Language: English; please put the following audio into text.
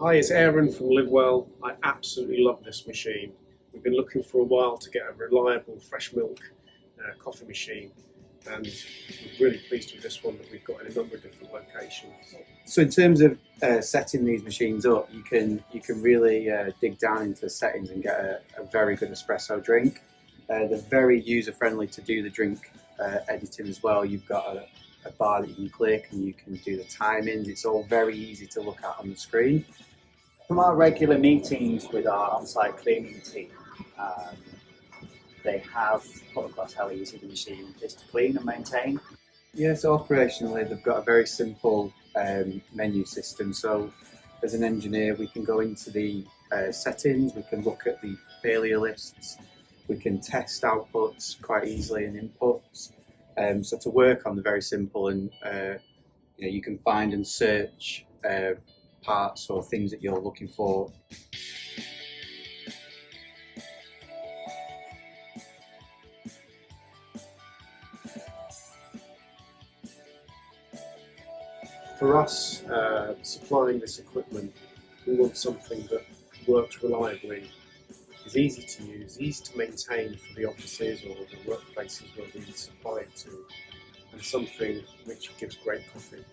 Hi, it's Aaron from Livewell. I absolutely love this machine. We've been looking for a while to get a reliable fresh milk coffee machine, and we're really pleased with this one that we've got in a number of different locations. So in terms of setting these machines up, you can really dig down into the settings and get a very good espresso drink. They're very user friendly to do the drink editing as well. You've got a bar that you can click and you can do the timings. It's all very easy to look at on the screen. From our regular meetings with our on-site cleaning team, they have put across how easy the machine is to clean and maintain. Yeah, so operationally they've got a very simple menu system. So as an engineer we can go into the settings, we can look at the failure lists, we can test outputs quite easily and inputs. So to work on the very simple, and you can find and search parts or things that you're looking for. For us, supplying this equipment, we want something that works reliably, is easy to use, easy to maintain for the offices or the workplaces where we supply it to, and something which gives great coffee.